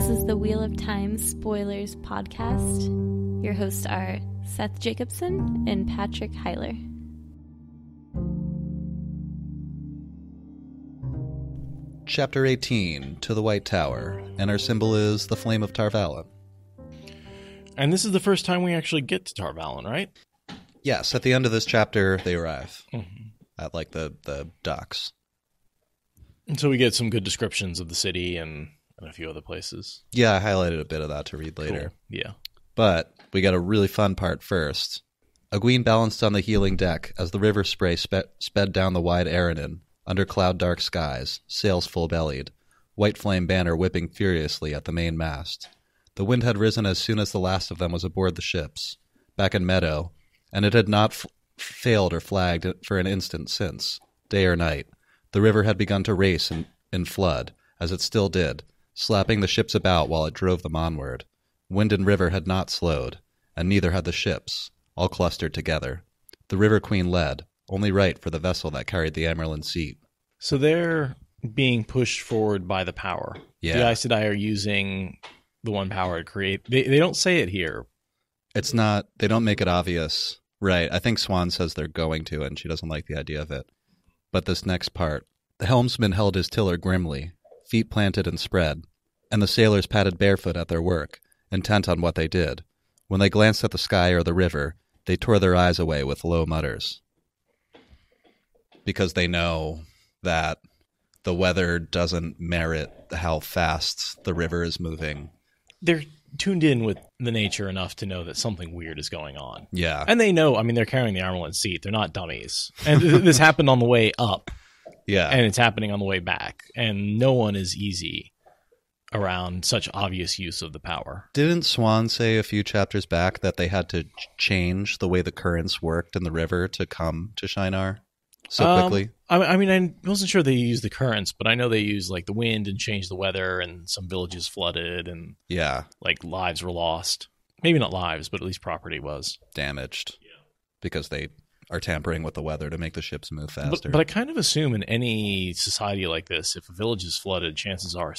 is the Wheel of Time Spoilers podcast. Your hosts are Seth Jacobson and Patrick Heiler. Chapter 18, To the White Tower, and our symbol is the Flame of Tarvalon. And this is the first time we actually get to Tarvalon, right? Yes, at the end of this chapter, they arrive at, like, the docks. And so we get some good descriptions of the city and a few other places. Yeah, I highlighted a bit of that to read later. Cool. Yeah. But we got a really fun part first. Egwene balanced on the heeling deck as the river spray sped down the wide Aranon, under cloud-dark skies, sails full-bellied, white flame banner whipping furiously at the main mast. The wind had risen as soon as the last of them was aboard the ships, back in Meadow, and it had not failed or flagged for an instant since, day or night. The river had begun to race in flood, as it still did, slapping the ships about while it drove them onward. Wind and river had not slowed, and neither had the ships, all clustered together. The River Queen led, only right for the vessel that carried the Amerlin seat. So they're being pushed forward by the power. Yeah. The Aes Sedai are using the one power to create. They don't say it here. It's not, they don't make it obvious. Right, I think Swan says they're going to, and she doesn't like the idea of it. But this next part, the helmsman held his tiller grimly, feet planted and spread, and the sailors padded barefoot at their work, intent on what they did. When they glanced at the sky or the river, they tore their eyes away with low mutters. Because they know that the weather doesn't merit how fast the river is moving. They're tuned in with the nature enough to know that something weird is going on. Yeah. And they know, I mean, they're carrying the Amerlin seat. They're not dummies. And this happened on the way up. Yeah. And it's happening on the way back. And no one is easy around such obvious use of the power. Didn't Swan say a few chapters back that they had to change the way the currents worked in the river to come to Shinar so quickly? I mean, I wasn't sure they used the currents, but I know they used like the wind and changed the weather, and some villages flooded, and like lives were lost. Maybe not lives, but at least property was damaged. Yeah. Because they are tampering with the weather to make the ships move faster. But I kind of assume in any society like this, if a village is flooded, chances are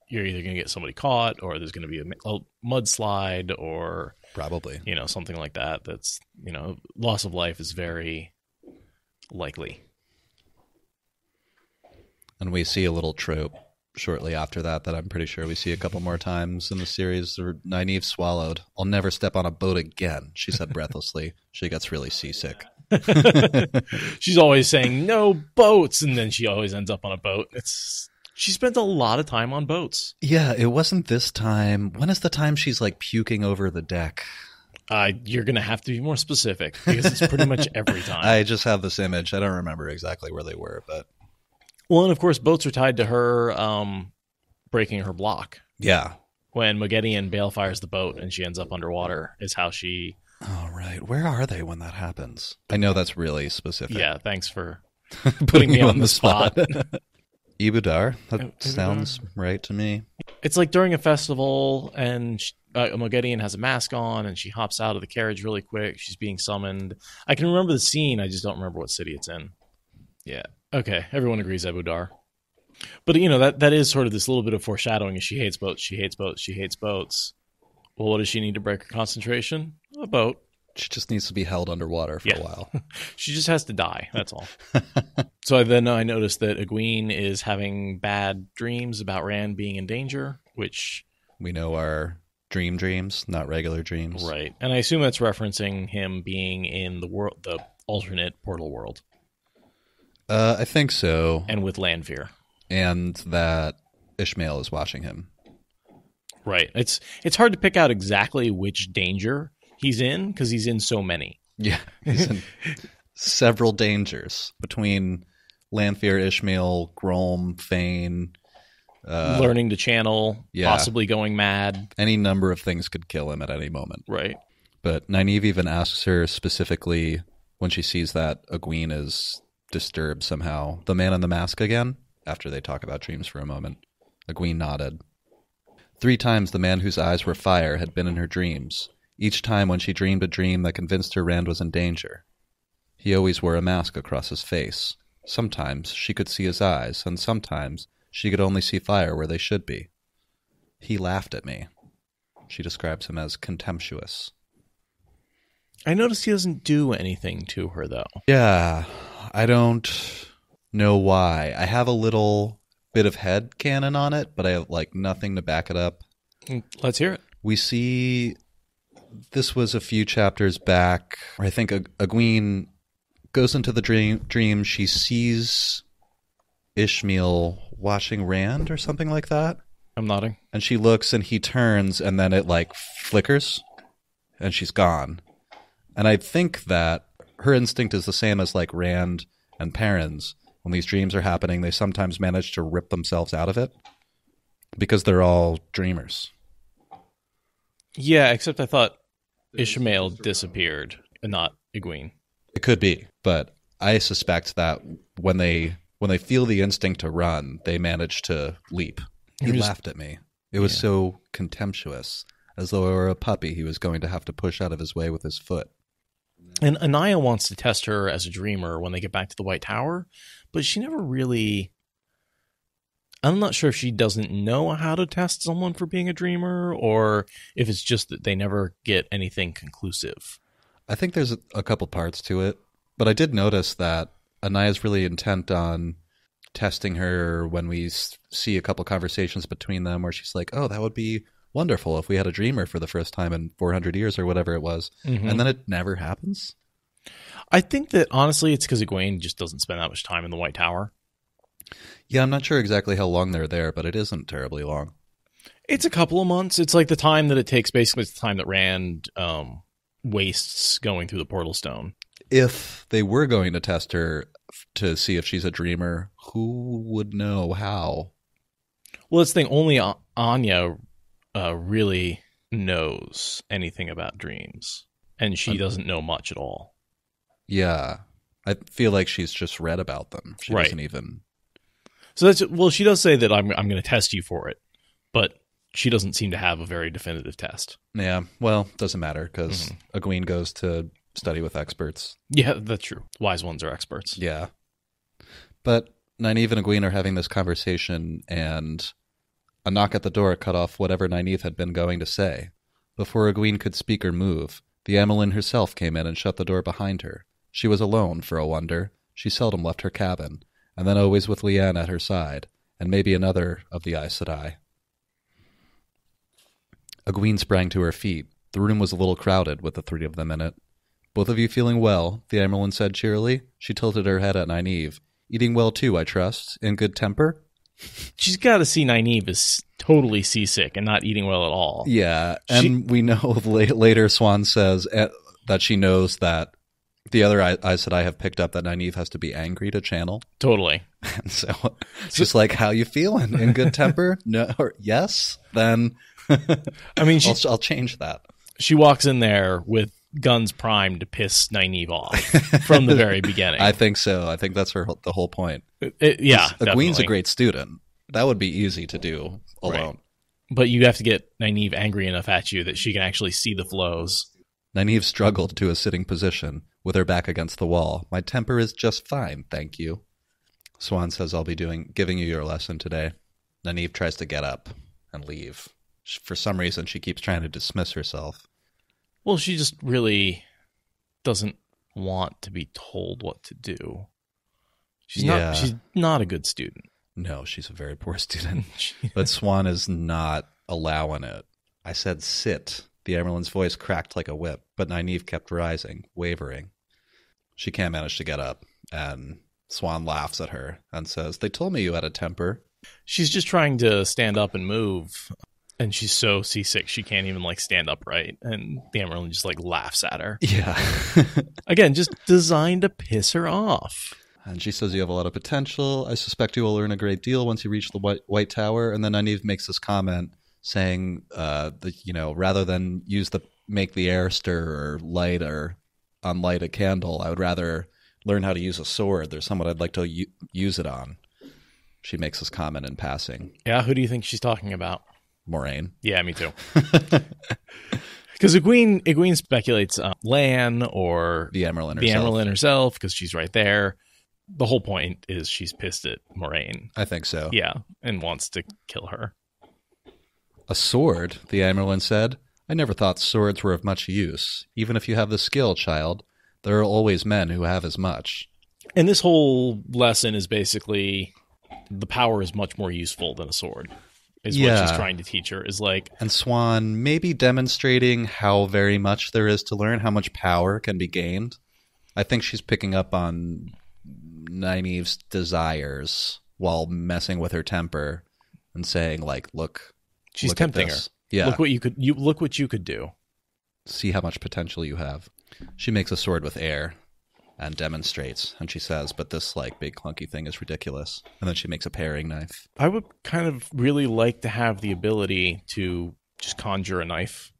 you're either going to get somebody caught, or there's going to be a mudslide, or probably, something like that. That's, loss of life is very likely. And we see a little trope shortly after that I'm pretty sure we see a couple more times in the series. Nynaeve swallowed. "I'll never step on a boat again," she said breathlessly. She gets really seasick. She's always saying, "No boats," and then she always ends up on a boat. She spent a lot of time on boats. Yeah, it wasn't this time. When is the time she's like puking over the deck? You're going to have to be more specific, because it's pretty much every time. I just have this image. I don't remember exactly where they were, but... Well, and of course, boats are tied to her breaking her block. Yeah. When Moghedien balefires the boat and she ends up underwater is how she... Oh, right. Where are they when that happens? I know that's really specific. Yeah, thanks for putting me on the spot. Ibudar. That sounds right to me. It's like during a festival, and Moghedien has a mask on, and she hops out of the carriage really quick. She's being summoned. I can remember the scene. I just don't remember what city it's in. Yeah. Okay. Everyone agrees Ibudar. But, that is sort of this little bit of foreshadowing. She hates boats. She hates boats. She hates boats. Well, what does she need to break her concentration? A boat. She just needs to be held underwater for a while. She just has to die. That's all. So I noticed that Egwene is having bad dreams about Rand being in danger, which we know are dreams, not regular dreams. Right. And I assume that's referencing him being in the alternate portal world. I think so. And with Lanfear. And that Ishmael is watching him. Right. It's hard to pick out exactly which danger he's in, because he's in so many. Yeah. He's in several dangers between Lanfear, Ishmael, Grom, Fane. Learning to channel, possibly going mad. Any number of things could kill him at any moment. Right. But Nynaeve even asks her specifically when she sees that Egwene is disturbed somehow. "The man in the mask again?" After they talk about dreams for a moment. Egwene nodded. 3 times the man whose eyes were fire had been in her dreams, each time when she dreamed a dream that convinced her Rand was in danger. He always wore a mask across his face. Sometimes she could see his eyes, and sometimes she could only see fire where they should be. He laughed at me. She describes him as contemptuous. I noticed he doesn't do anything to her, though. Yeah, I don't know why. I have a little bit of head canon on it, but I have nothing to back it up. Let's hear it. We see, this was a few chapters back, where I think Egwene goes into the dream. She sees Ishmael watching Rand or something like that. I'm nodding. And she looks and he turns and then it flickers and she's gone. And I think that her instinct is the same as Rand and Perrin's. When these dreams are happening, they sometimes manage to rip themselves out of it because they're all dreamers. Yeah, except I thought Ishmael disappeared and not Egwene. It could be, but I suspect that when they feel the instinct to run, they manage to leap. He laughed at me. It was so contemptuous, as though I were a puppy he was going to have to push out of his way with his foot. And Anaya wants to test her as a dreamer when they get back to the White Tower, but she never really... I'm not sure if she doesn't know how to test someone for being a dreamer, or if it's just that they never get anything conclusive. I think there's a couple parts to it, but I did notice that Anaya's really intent on testing her when we see a couple conversations between them where she's like, oh, that would be wonderful if we had a dreamer for the first time in 400 years or whatever it was. Mm-hmm. And then it never happens. I think that, honestly, it's because Egwene just doesn't spend that much time in the White Tower. Yeah, I'm not sure exactly how long they're there, but it isn't terribly long. It's a couple of months. It's like the time that it takes, basically, it's the time that Rand wastes going through the portal stone. If they were going to test her to see if she's a dreamer, who would know how? Well, it's the thing, only Anya really knows anything about dreams, and she doesn't know much at all. Yeah, I feel like she's just read about them. She doesn't even... So she does say that I'm going to test you for it, but she doesn't seem to have a very definitive test. Yeah, well, doesn't matter because Egwene goes to study with experts. Yeah, that's true. Wise ones are experts. Yeah. But Nynaeve and Egwene are having this conversation, and a knock at the door cut off whatever Nynaeve had been going to say. Before Egwene could speak or move, the Amelin herself came in and shut the door behind her. She was alone, for a wonder. She seldom left her cabin, and then always with Leanne at her side, and maybe another of the Aes Sedai. Egwene sprang to her feet. The room was a little crowded with the three of them in it. Both of you feeling well, the Amerlin said cheerily. She tilted her head at Nynaeve. Eating well too, I trust. In good temper? She's got to see Nynaeve is totally seasick and not eating well at all. Yeah, and we know later Swan says that she knows that the other Aes Sedai have picked up that Nynaeve has to be angry to channel. Totally. And so it's just like, how you feeling? In good temper? No, or yes? Then I mean, I'll change that. She walks in there with guns primed to piss Nynaeve off from the very beginning. I think so. I think that's the whole point. Yeah, Egwene's a great student. That would be easy to do alone. Right. But you have to get Nynaeve angry enough at you that she can actually see the flows. Nynaeve struggled to a sitting position, with her back against the wall. My temper is just fine, thank you. Swan says I'll be giving you your lesson today. Nynaeve tries to get up and leave. For some reason, she keeps trying to dismiss herself. Well, she just really doesn't want to be told what to do. She's not a good student. No, she's a very poor student. But Swan is not allowing it. I said sit. The Amerlin's voice cracked like a whip, but Nynaeve kept rising, wavering. She can't manage to get up, and Swan laughs at her and says, they told me you had a temper. She's just trying to stand up and move, and she's so seasick she can't even stand upright, and the Amerlin just laughs at her. Yeah. Again, just designed to piss her off. And she says you have a lot of potential. I suspect you will learn a great deal once you reach the White Tower. And then Nynaeve makes this comment saying, rather than make the air stir or light a candle, I would rather learn how to use a sword. There's someone I'd like to use it on. She makes this comment in passing. Yeah, who do you think she's talking about? Moraine. Yeah, me too. Because Egwene speculates Lan or the Amerlin herself, because she's right there. The whole point is she's pissed at Moraine. I think so. Yeah, and wants to kill her. A sword, the Amerlin said. I never thought swords were of much use. Even if you have the skill, child, there are always men who have as much. And this whole lesson is basically the power is much more useful than a sword, is what she's trying to teach her. Is like, and Swan maybe demonstrating how very much there is to learn, how much power can be gained. I think she's picking up on Nynaeve's desires while messing with her temper and saying, like, look, she's tempting her. Yeah. Look what you could do. See how much potential you have. She makes a sword with air and demonstrates, and she says, but this like big clunky thing is ridiculous. And then she makes a paring knife. I would kind of really like to have the ability to just conjure a knife.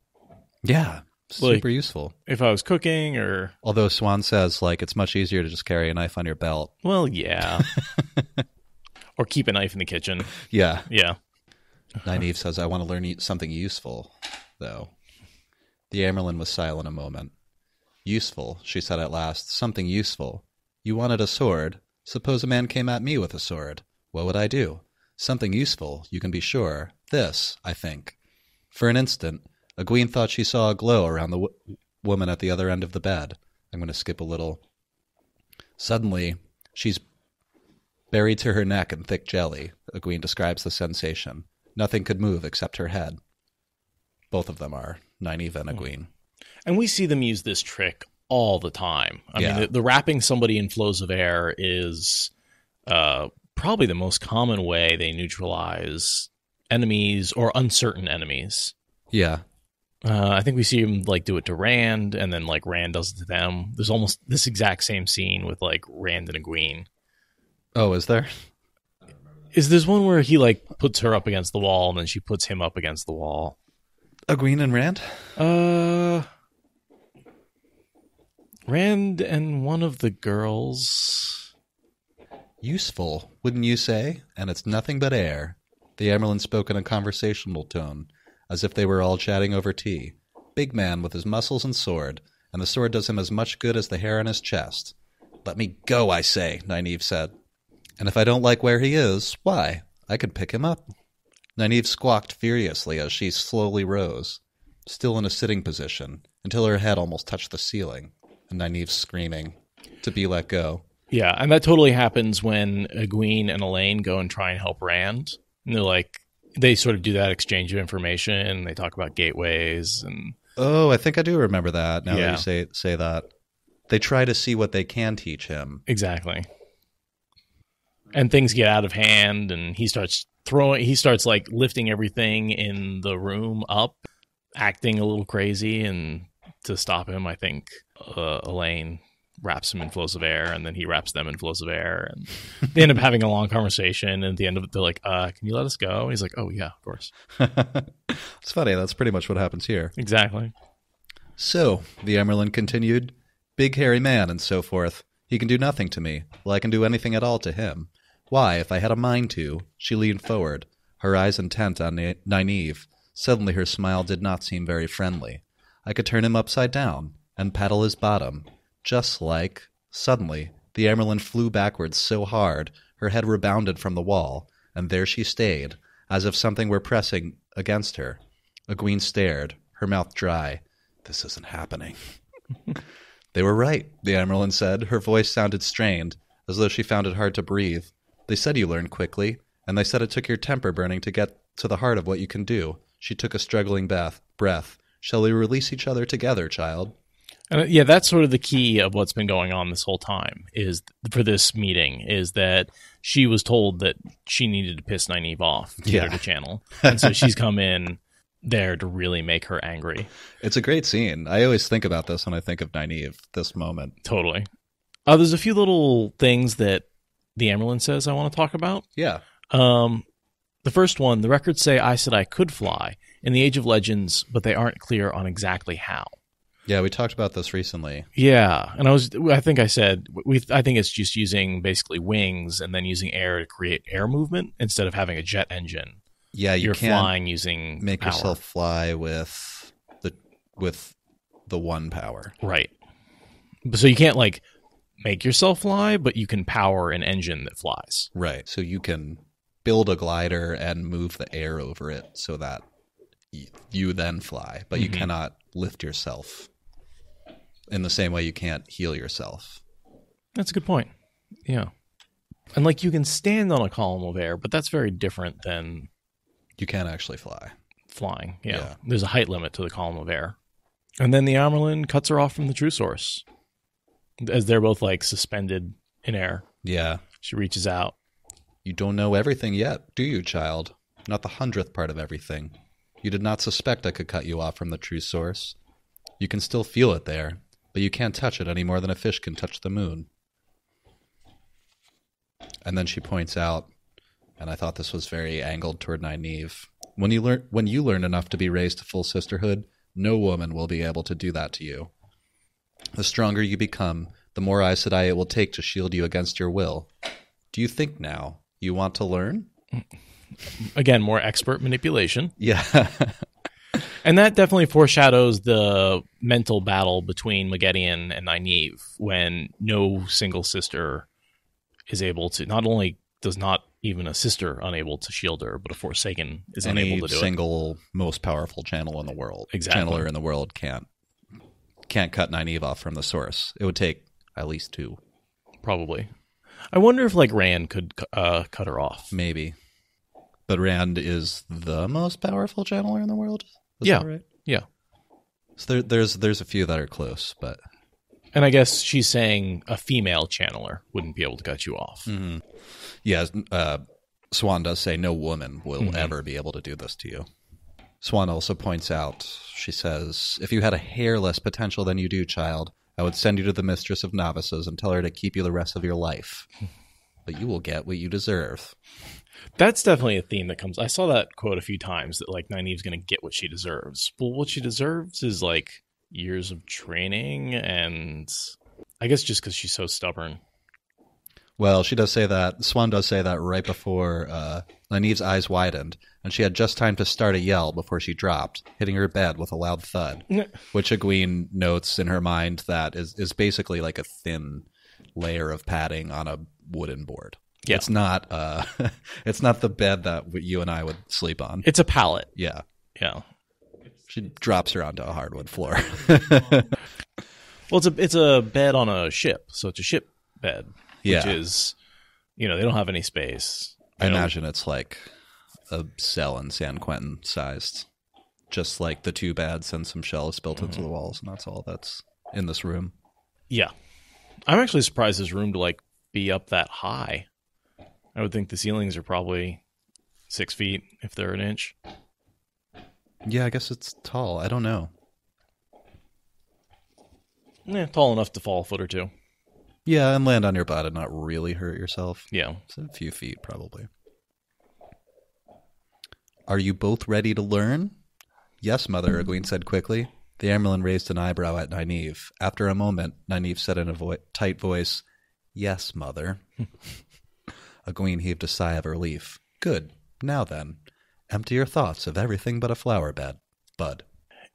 Yeah, super useful. If I was cooking or... Although Swan says, like, it's much easier to just carry a knife on your belt. Well, yeah. Or keep a knife in the kitchen. Yeah. Yeah. Nynaeve says, I want to learn something useful, though. The Amerlin was silent a moment. Useful, she said at last. Something useful. You wanted a sword. Suppose a man came at me with a sword. What would I do? Something useful, you can be sure. This, I think. For an instant, Egwene thought she saw a glow around the woman at the other end of the bed. I'm going to skip a little. Suddenly, she's buried to her neck in thick jelly. Egwene describes the sensation. Nothing could move except her head. Both of them are, Nynaeve and Egwene. And we see them use this trick all the time. I mean, the wrapping somebody in flows of air is probably the most common way they neutralize enemies or uncertain enemies. Yeah. I think we see him like do it to Rand, and then like Rand does it to them. There's almost this exact same scene with like Rand and Egwene. Oh, is there? There's one where he like puts her up against the wall, and then she puts him up against the wall. Egwene and Rand? Rand and one of the girls. Useful, wouldn't you say? And it's nothing but air. The Amerlin spoke in a conversational tone, as if they were all chatting over tea. Big man with his muscles and sword, and the sword does him as much good as the hair on his chest. Let me go, I say, Nynaeve said. And if I don't like where he is, why? I could pick him up. Nynaeve squawked furiously as she slowly rose, still in a sitting position, until her head almost touched the ceiling, and Nynaeve screaming to be let go. Yeah, and that totally happens when Egwene and Elaine go and try and help Rand. And they're like, they sort of do that exchange of information, and they talk about gateways. And oh, I think I do remember that now that you say that. They try to see what they can teach him. Exactly. And things get out of hand, and he starts like lifting everything in the room up, acting a little crazy, and to stop him, I think Elaine wraps him in flows of air, and then he wraps them in flows of air, and they end up having a long conversation, and at the end of it, they're like, can you let us go? And he's like, oh, yeah, of course. It's funny. That's pretty much what happens here. Exactly. So, the Emerlin continued, big hairy man and so forth. He can do nothing to me. Well, I can do anything at all to him. Why, if I had a mind to, she leaned forward, her eyes intent on Nynaeve. Suddenly her smile did not seem very friendly. I could turn him upside down and paddle his bottom, just like... Suddenly, the Emerlin flew backwards so hard, her head rebounded from the wall, and there she stayed, as if something were pressing against her. Egwene stared, her mouth dry. This isn't happening. They were right, the Emerlin said. Her voice sounded strained, as though she found it hard to breathe. They said you learned quickly, and they said it took your temper burning to get to the heart of what you can do. She took a struggling breath. Shall we release each other together, child? Yeah, that's sort of the key of what's been going on this whole time, is for this meeting, is that she was told that she needed to piss Nynaeve off to get her to channel. And so she's come in there to really make her angry. It's a great scene. I always think about this when I think of Nynaeve, this moment. Totally. There's a few little things that the Emerlin says I want to talk about. Yeah. The first one, the records say I said I could fly in the Age of Legends, but they aren't clear on exactly how. Yeah, we talked about this recently. Yeah, and I think I said, I think it's just using basically wings and then using air to create air movement instead of having a jet engine. Yeah, you're flying using make power. Yourself fly with the one power. Right. So you can't like make yourself fly, but you can power an engine that flies. Right. So you can build a glider and move the air over it so that you then fly, but you cannot lift yourself in the same way you can't heal yourself. That's a good point. Yeah. And like you can stand on a column of air, but that's very different than You can't actually fly. flying. Yeah. Yeah. There's a height limit to the column of air. And then the Amerlin cuts her off from the true source as they're both like suspended in air. Yeah. She reaches out. You don't know everything yet, do you, child? Not the 100th part of everything. You did not suspect I could cut you off from the true source. You can still feel it there, but you can't touch it any more than a fish can touch the moon. And then she points out, and I thought this was very angled toward Nynaeve, when you learn enough to be raised to full sisterhood, no woman will be able to do that to you. The stronger you become, the more Aes Sedai it will take to shield you against your will. Do you think now you want to learn? Again, more expert manipulation. Yeah. And that definitely foreshadows the mental battle between Maggedion and Nynaeve when no single sister is able to, not only does not even a sister unable to shield her, but a Forsaken is unable to do it. Any single most powerful channel in the world, Exactly. channeler in the world can't cut Nynaeve off from the source. It would take at least two. Probably. I wonder if like Rand could cut her off. Maybe. But Rand is the most powerful channeler in the world? Is Yeah. that right? Yeah. So there's a few that are close, but... And I guess she's saying a female channeler wouldn't be able to cut you off. Mm-hmm. Yeah, Swan does say no woman will ever be able to do this to you. Swan also points out, she says, if you had a hair less potential than you do, child, I would send you to the Mistress of Novices and tell her to keep you the rest of your life. But you will get what you deserve. That's definitely a theme that comes. I saw that quote a few times that like Nynaeve's going to get what she deserves. But what she deserves is like years of training, and I guess just because she's so stubborn. Well, she does say that. Swan does say that right before Nynaeve's eyes widened, and she had just time to start a yell before she dropped, hitting her bed with a loud thud, which Egwene notes in her mind that is basically like a thin layer of padding on a wooden board. Yeah. It's not it's not the bed that you and I would sleep on. It's a pallet. Yeah. Yeah. She drops her onto a hardwood floor. Well, it's a bed on a ship, so it's a ship bed, Yeah. which is, they don't have any space. I imagine it's like a cell in San Quentin sized. Just like the two beds and some shelves built into the walls, and that's all that's in this room. Yeah. I'm actually surprised this room to like be up that high. I would think the ceilings are probably 6 feet if they're an inch. Yeah, I guess it's tall. I don't know. Yeah, tall enough to fall a foot or two. Yeah, and land on your butt and not really hurt yourself. Yeah. It's a few feet, probably. Are you both ready to learn? Yes, Mother, Egwene said quickly. The Amerlin raised an eyebrow at Nynaeve. After a moment, Nynaeve said in a tight voice, Yes, Mother. Egwene heaved a sigh of relief. Good. Now then, empty your thoughts of everything but a flower bed. Bud.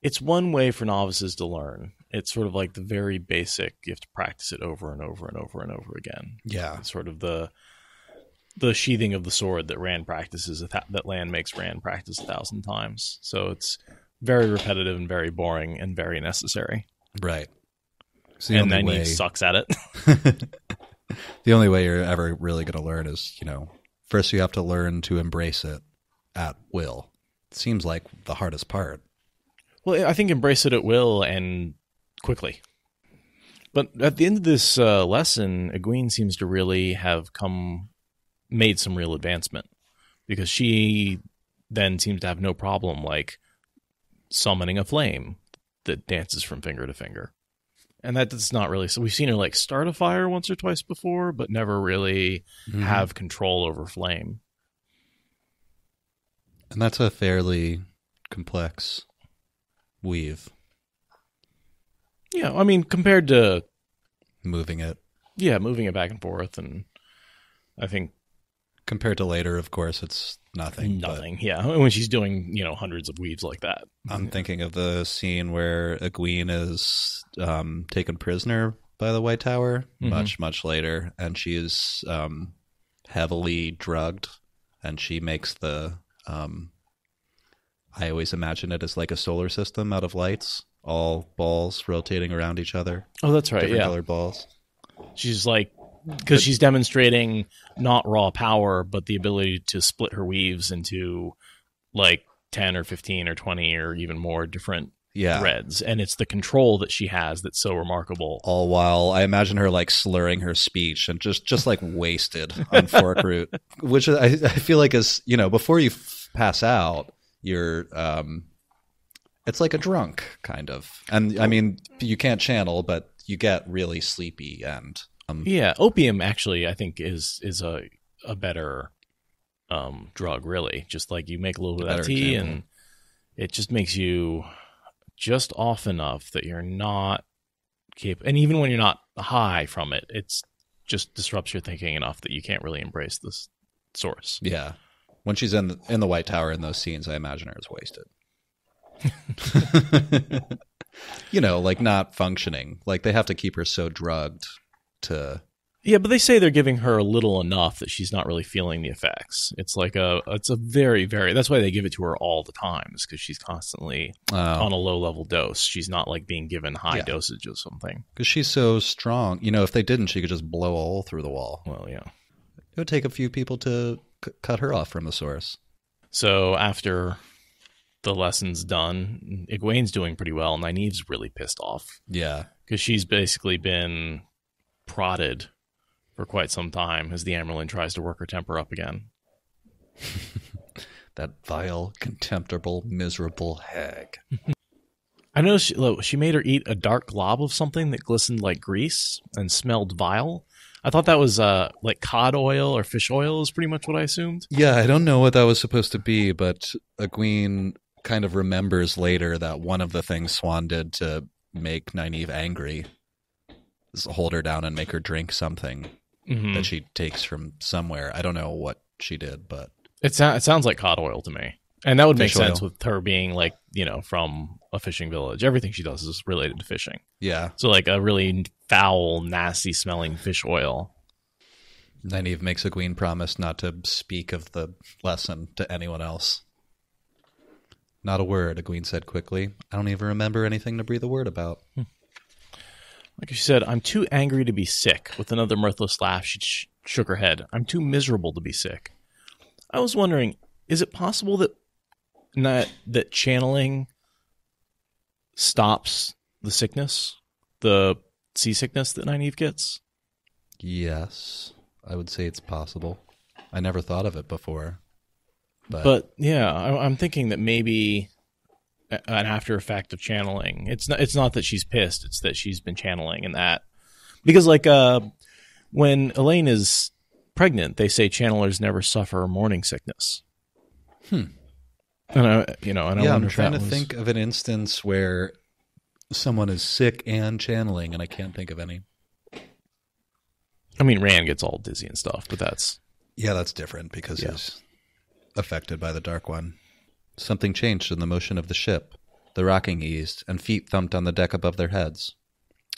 It's one way for novices to learn. It's sort of like the very basic. You have to practice it over and over and over and over again. Yeah. It's sort of the sheathing of the sword that Rand practices, that Lan makes Rand practice 1,000 times. So it's very repetitive and very boring and very necessary. Right. And then he sucks at it. The only way you're ever really going to learn is, first you have to learn to embrace it at will. It seems like the hardest part. Well, I think embrace it at will and quickly. But at the end of this lesson, Egwene seems to really have made some real advancement, because she then seems to have no problem like summoning a flame that dances from finger to finger. And that's not really, so we've seen her like start a fire once or twice before, but never really have control over flame. And that's a fairly complex weave. Yeah, I mean, compared to moving it back and forth, and I think compared to later, of course, it's nothing. Yeah, when she's doing hundreds of weaves like that. I'm thinking of the scene where Egwene is taken prisoner by the White Tower much later, and she is heavily drugged, and she makes the I always imagine it as like a solar system out of lights, all balls rotating around each other. Oh, that's right. Different Yeah. colored balls. She's like, because she's demonstrating not raw power, but the ability to split her weaves into like 10 or 15 or 20 or even more different threads. And it's the control that she has that's so remarkable. All while I imagine her like slurring her speech and just like wasted on fork root, which I feel like is, before you pass out, you're it's like a drunk kind of. And I mean, you can't channel, but you get really sleepy and opium actually I think is a better drug, really. Just like you make a little bit of that tea and it just makes you just off enough that you're not capable, and even when you're not high from it, it's just disrupts your thinking enough that you can't really embrace this source. Yeah. When she's in the White Tower in those scenes, I imagine her as wasted. Like not functioning. Like they have to keep her so drugged to... Yeah, but they say they're giving her a little enough that she's not really feeling the effects. It's like it's a very, very... That's why they give it to her all the time, is because she's constantly on a low-level dose. She's not like being given high dosage of something. Because she's so strong. If they didn't, she could just blow a hole through the wall. Well, yeah. It would take a few people to cut her off from the source. So after the lesson's done, Egwene's doing pretty well. Nynaeve's really pissed off. Yeah. Because she's basically been prodded for quite some time as the Amerlin tries to work her temper up again. That vile, contemptible, miserable hag. I know she made her eat a dark glob of something that glistened like grease and smelled vile. I thought that was like cod oil or fish oil is pretty much what I assumed. Yeah, I don't know what that was supposed to be, but Egwene kind of remembers later that one of the things Swan did to make Nynaeve angry is hold her down and make her drink something that she takes from somewhere. I don't know what she did, but... It sounds like cod oil to me. And that would make sense oil. with her being like, from a fishing village. Everything she does is related to fishing. Yeah. So like a really foul, nasty smelling fish oil. Nynaeve makes Egwene promise not to speak of the lesson to anyone else. Not a word, Egwene said quickly. I don't even remember anything to breathe a word about. Like she said, I'm too angry to be sick. With another mirthless laugh, she shook her head. I'm too miserable to be sick. I was wondering, is it possible that channeling stops the sickness, the seasickness that Nynaeve gets? Yes, I would say it's possible. I never thought of it before. But yeah, I'm thinking that maybe an after effect of channeling. It's not that she's pissed; it's that she's been channeling, and that because like when Elaine is pregnant, they say channelers never suffer morning sickness. And I'm trying to think of an instance where someone is sick and channeling, and I can't think of any. I mean, Rand gets all dizzy and stuff, but that's different because he's affected by the Dark One. Something changed in the motion of the ship. The rocking eased, and feet thumped on the deck above their heads.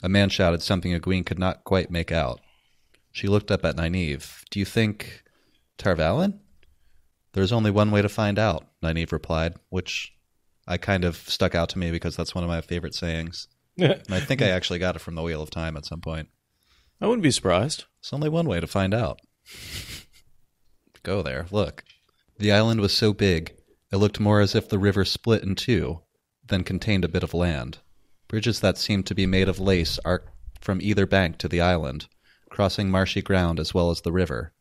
A man shouted something Egwene could not quite make out. She looked up at Nynaeve. Do you think Tarvalin? There's only one way to find out, Nynaeve replied, which I kind of stuck out to me because that's one of my favorite sayings. And I think I actually got it from the Wheel of Time at some point. I wouldn't be surprised. There's only one way to find out. Go there, look. The island was so big, it looked more as if the river split in two, then contained a bit of land. Bridges that seemed to be made of lace arced from either bank to the island, crossing marshy ground as well as the river.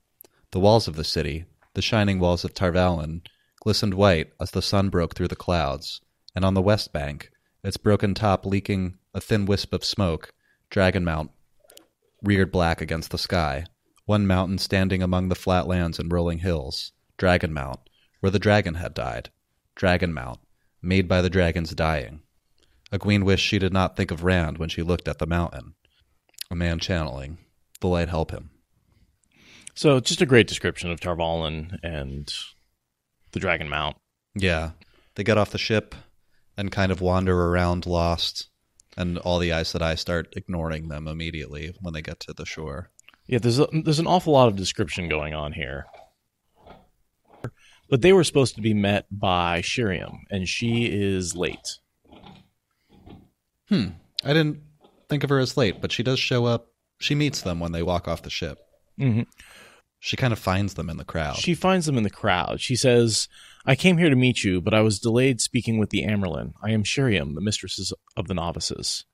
The walls of the city, the shining walls of Tarvalin, glistened white as the sun broke through the clouds, and on the west bank, its broken top leaking a thin wisp of smoke, Dragon Mount reared black against the sky, one mountain standing among the flat lands and rolling hills, Dragon Mount, where the dragon had died. Dragon Mount, made by the dragons dying. Egwene wished she did not think of Rand when she looked at the mountain. A man channeling. The light help him. So just a great description of Tarvalin and the Dragon Mount. Yeah. They get off the ship and kind of wander around lost, and all the Aes Sedai start ignoring them immediately when they get to the shore. Yeah, there's an awful lot of description going on here. But they were supposed to be met by Shiriam, and she is late. I didn't think of her as late, but she does show up. She meets them when they walk off the ship. Mm-hmm. She kind of finds them in the crowd. She finds them in the crowd. She says, I came here to meet you, but I was delayed speaking with the Amerlin. I am Shiriam, the mistresses of the novices.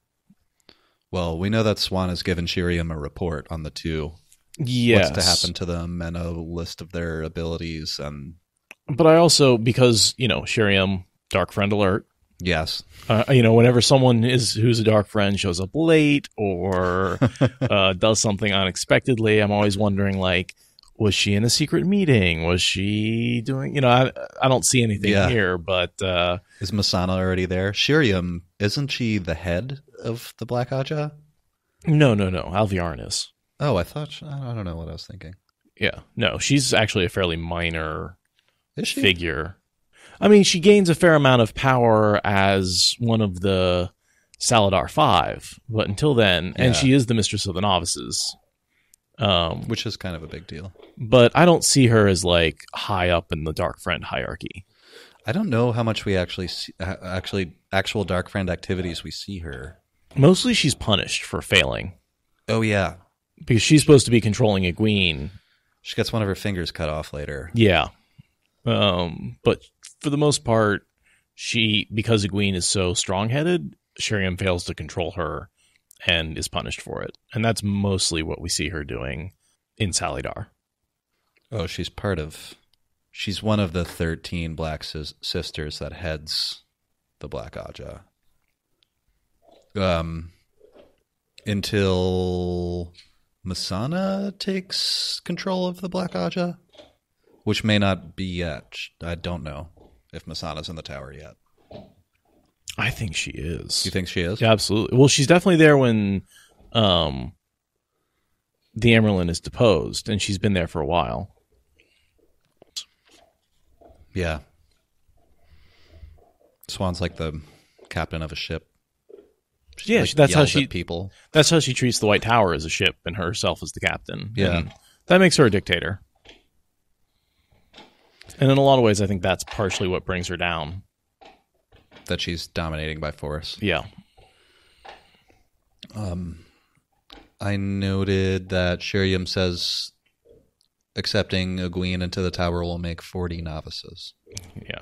Well, we know that Swan has given Shiriam a report on the two. Yes. What's to happen to them and a list of their abilities. But I also, because, Shiriam, Dark Friend alert. Yes. Whenever someone who's a Dark Friend shows up late or does something unexpectedly, I'm always wondering, was she in a secret meeting? Was she doing, I don't see anything here, but... Is Masana already there? Shiriam, isn't she the head of the Black Aja? No. Alviarin is. Oh, I don't know what I was thinking. Yeah. No, she's actually a fairly minor Is she? figure. I mean, she gains a fair amount of power as one of the Saladar 5, but until then, and she is the mistress of the novices. Which is kind of a big deal. But I don't see her as high up in the Dark Friend hierarchy. I don't know how much we actually see, actual Dark Friend activities we see her. Mostly she's punished for failing. Oh, yeah. Because she's supposed to be controlling Egwene. She gets one of her fingers cut off later. Yeah. But for the most part, because Egwene is so strong-headed, Shiriam fails to control her and is punished for it. And that's mostly what we see her doing in Salidar. Oh, she's one of the 13 Black Sisters that heads the Black Aja. Until Masana takes control of the Black Aja, which may not be yet. I don't know if Masana's in the tower yet. I think she is. You think she is? Yeah, absolutely. Well, she's definitely there when the Amerlin is deposed, and she's been there for a while. Yeah. Swan's like the captain of a ship. That's how she people. That's how she treats the White Tower as a ship, and herself as the captain. Yeah, and that makes her a dictator. And in a lot of ways, I think that's partially what brings her down. That she's dominating by force. Yeah. I noted that Shiriam says accepting Egwene into the tower will make 40 novices. Yeah,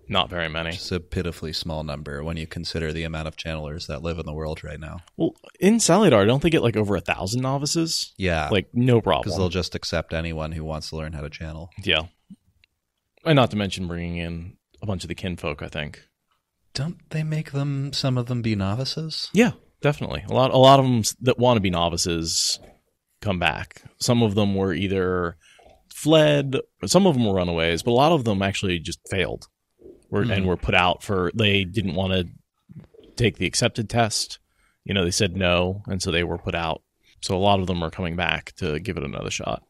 not very many. It's a pitifully small number when you consider the amount of channelers that live in the world right now. Well, in Salidar, don't they get over 1,000 novices? Yeah. No problem. Because they'll just accept anyone who wants to learn how to channel. Yeah. And not to mention bringing in a bunch of the kinfolk, I think. Don't they make some of them be novices? Yeah, definitely. A lot of them that want to be novices come back. Some of them were either fled, some of them were runaways, but a lot of them actually just failed and were put out they didn't want to take the accepted test. They said no, and so they were put out. So a lot of them are coming back to give it another shot.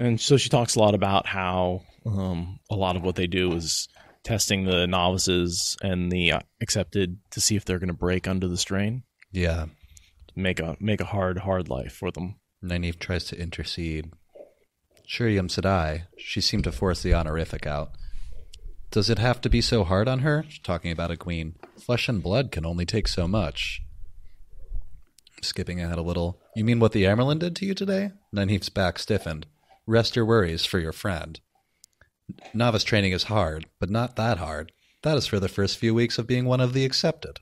And so she talks a lot about how a lot of what they do is testing the novices and the accepted to see if they're going to break under the strain. Yeah. Make a hard life for them. Nynaeve tries to intercede. Shiriam Sedai, she seemed to force the honorific out. Does it have to be so hard on her? She's talking about Egwene. Flesh and blood can only take so much. Skipping ahead a little. You mean what the Amerlin did to you today? Nynaeve's back stiffened. Rest your worries for your friend. Novice training is hard, but not that hard. That is for the first few weeks of being one of the accepted.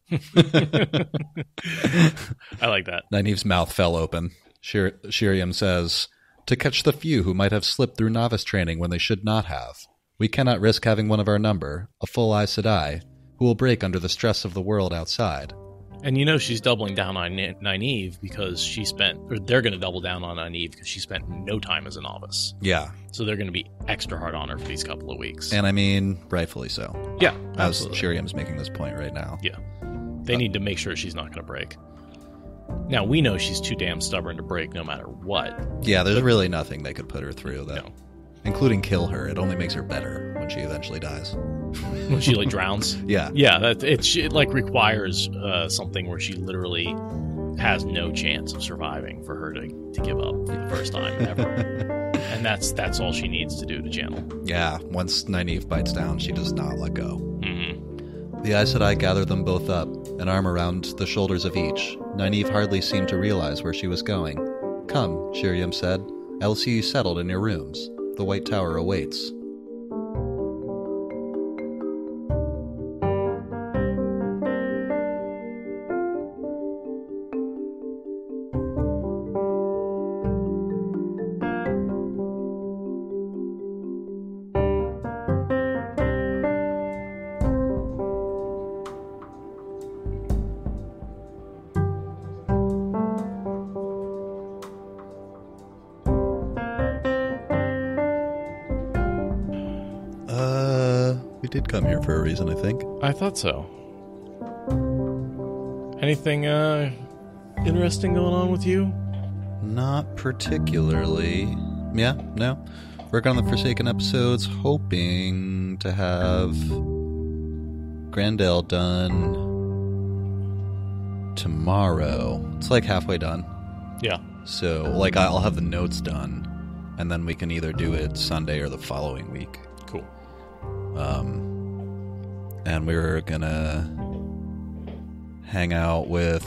I like that. Nynaeve's mouth fell open. Shiriam says, to catch the few who might have slipped through novice training when they should not have. We cannot risk having one of our number, a full Aes Sedai, who will break under the stress of the world outside. And she's doubling down on Nynaeve because they're going to double down on Nynaeve because she spent no time as a novice. Yeah. So they're going to be extra hard on her for these couple of weeks. And I mean, rightfully so. Yeah, as absolutely. Shiriam's making this point right now. Yeah. They need to make sure she's not going to break. Now, we know she's too damn stubborn to break no matter what. Yeah, there's really nothing they could put her through that. No. Including kill her. It only makes her better when she eventually dies. When she drowns? Yeah. Yeah, it requires something where she literally has no chance of surviving for her to give up for the first time ever. And that's all she needs to do to channel. Yeah, once Nynaeve bites down, she does not let go. Mm-hmm. The Aes Sedai gathered them both up, an arm around the shoulders of each. Nynaeve hardly seemed to realize where she was going. Come, Shiriam said. I will see you settled in your rooms. The White Tower awaits. We did come here for a reason, I think. I thought so. Anything interesting going on with you? Not particularly. Yeah, no. Work on the Forsaken episodes, hoping to have Grandel done tomorrow. It's like halfway done. Yeah. So, like, I'll have the notes done, and then we can either do it Sunday or the following week. Cool. And we were gonna hang out with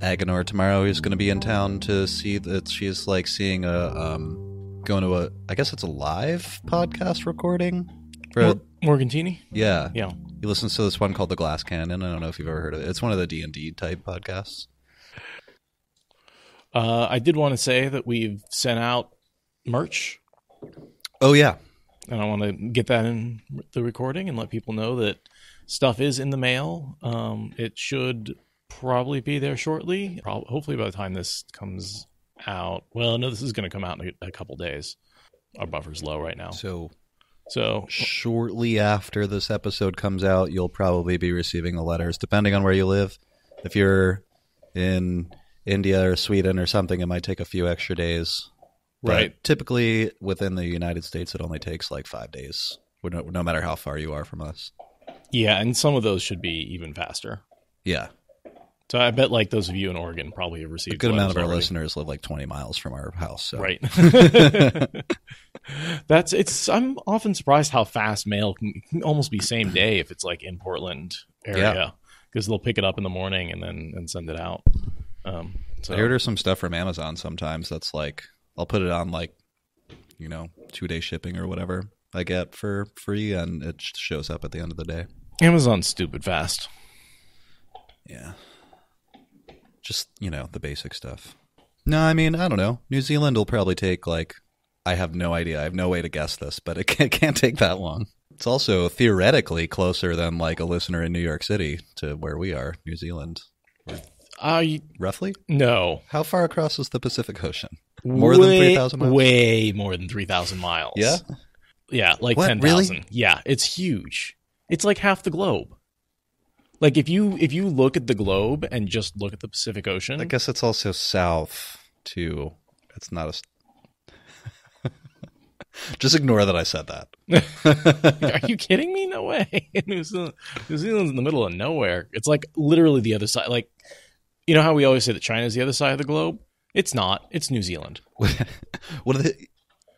Agenor tomorrow. He's gonna be in town to see that she's like seeing going to a, I guess it's a live podcast recording for Morgantini? Yeah. Yeah. He listens to this one called The Glass Cannon. I don't know if you've ever heard of it. It's one of the D&D type podcasts. I did want to say that we've sent out merch. Oh, yeah. And I want to get that in the recording and let people know that stuff is in the mail. It should probably be there shortly. Hopefully by the time this comes out. Well, no, this is going to come out in a couple days. Our buffer's low right now. So shortly after this episode comes out, you'll probably be receiving the letters, depending on where you live. If you're in India or Sweden or something, it might take a few extra days. Right. But typically, within the United States, it only takes like 5 days, no matter how far you are from us. Yeah, and some of those should be even faster. Yeah. So I bet like those of you in Oregon probably have received a good amount of our already. Listeners live like 20 miles from our house. So. Right. I'm often surprised how fast mail can almost be same day if it's like in Portland area, because they'll pick it up in the morning and send it out. So I heard there's some stuff from Amazon sometimes that's like, I'll put it on like, 2-day shipping or whatever I get for free, and it shows up at the end of the day. Amazon's stupid fast. Yeah. Just, the basic stuff. No, I mean, I don't know. New Zealand will probably take like, I have no idea. I have no way to guess this, but it can't take that long. It's also theoretically closer than like a listener in New York City to where we are, New Zealand. Roughly? No. How far across is the Pacific Ocean? More than 3,000 miles? Way more than 3,000 miles. Yeah? Yeah, like 10,000. Really? Yeah, it's huge. It's like half the globe. Like if you look at the globe and just look at the Pacific Ocean. I guess it's also south too. It's not a... Just ignore that I said that. Are you kidding me? No way. New Zealand's in the middle of nowhere. It's like literally the other side. Like, you know how we always say that China's the other side of the globe? It's not. It's New Zealand. What are they?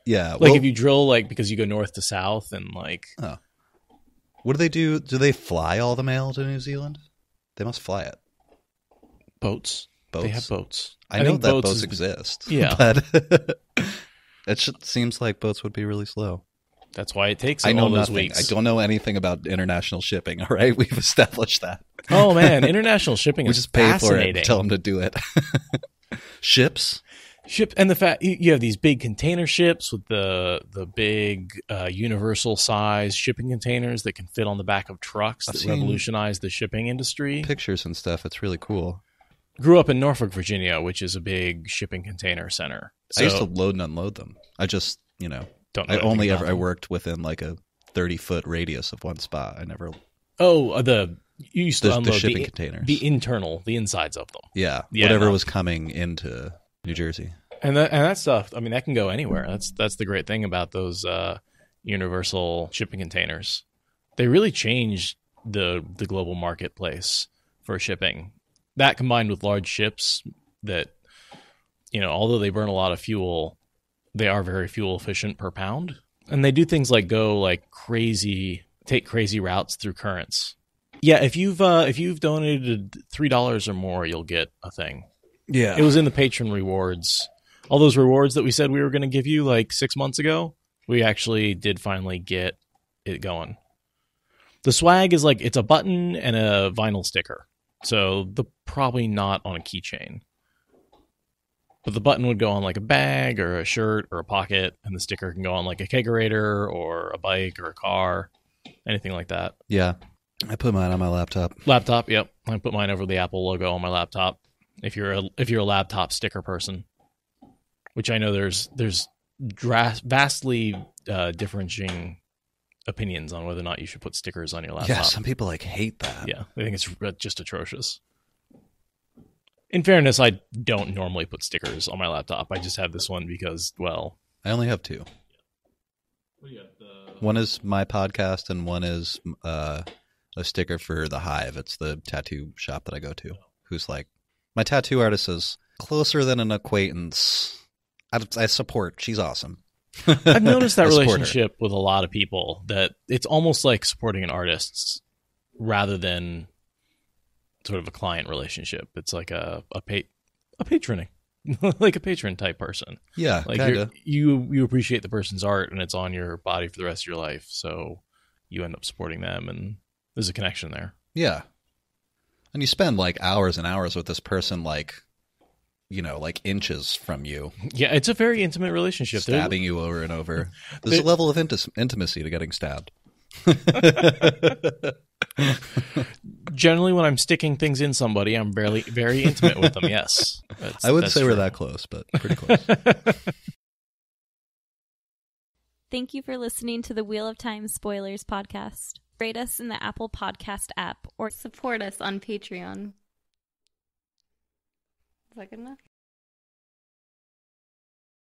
Yeah. Like if you drill, like, because you go north to south and like. Oh. What do they do? Do they fly all the mail to New Zealand? They must fly it. Boats. They have boats. I know that boats exist. Yeah. But it seems like boats would be really slow. That's why it takes all those nothing. Weeks. I don't know anything about international shipping, all right? We've established that. Oh, man. International shipping is fascinating. We just pay for it, tell them to do it. Ships. And the fact you have these big container ships with the big universal size shipping containers that can fit on the back of trucks that revolutionized the shipping industry. Pictures and stuff. It's really cool. Grew up in Norfolk, Virginia, which is a big shipping container center. So, I used to load and unload them. I just, don't know I worked within like a 30-foot radius of one spot. I never. Oh, you used to unload the shipping containers. The insides of them. Yeah, whatever was coming into New Jersey. And that stuff, I mean, that can go anywhere. That's the great thing about those universal shipping containers. They really changed the global marketplace for shipping. that combined with large ships that, although they burn a lot of fuel, they are very fuel efficient per pound. And they do things like take crazy routes through currents. Yeah, if you've donated $3 or more, you'll get a thing. Yeah. It was in the patron rewards. All those rewards that we said we were going to give you like 6 months ago, we actually did finally get it going. The swag is like, it's a button and a vinyl sticker. So probably not on a keychain. But the button would go on like a bag or a shirt or a pocket, and the sticker can go on like a kegerator or a bike or a car, anything like that. Yeah. I put mine on my laptop. Laptop, yep. I put mine over the Apple logo on my laptop. If you're a laptop sticker person, which I know there's vastly differentiating opinions on whether or not you should put stickers on your laptop. Yeah, some people hate that. Yeah, I think it's just atrocious. In fairness, I don't normally put stickers on my laptop. I just have this one because, well, I only have 2. One is my podcast, and one is a sticker for the Hive. It's the tattoo shop that I go to. Who's like, my tattoo artist is closer than an acquaintance. I support. She's awesome. I've noticed that relationship with a lot of people, that it's almost like supporting an artist rather than sort of a client relationship. It's like a patroning, like a patron type person. Yeah, like kinda. You appreciate the person's art, and it's on your body for the rest of your life, so you end up supporting them, and there's a connection there. Yeah, and you spend like hours and hours with this person, like inches from you. Yeah, it's a very intimate relationship. Stabbing you over and over. There's a level of intimacy to getting stabbed. Generally, when I'm sticking things in somebody, I'm very intimate with them. Yes, I wouldn't say we're that close, but pretty close. Thank you for listening to the Wheel of Time Spoilers podcast. Rate us in the Apple Podcast app or support us on Patreon. Is that good enough?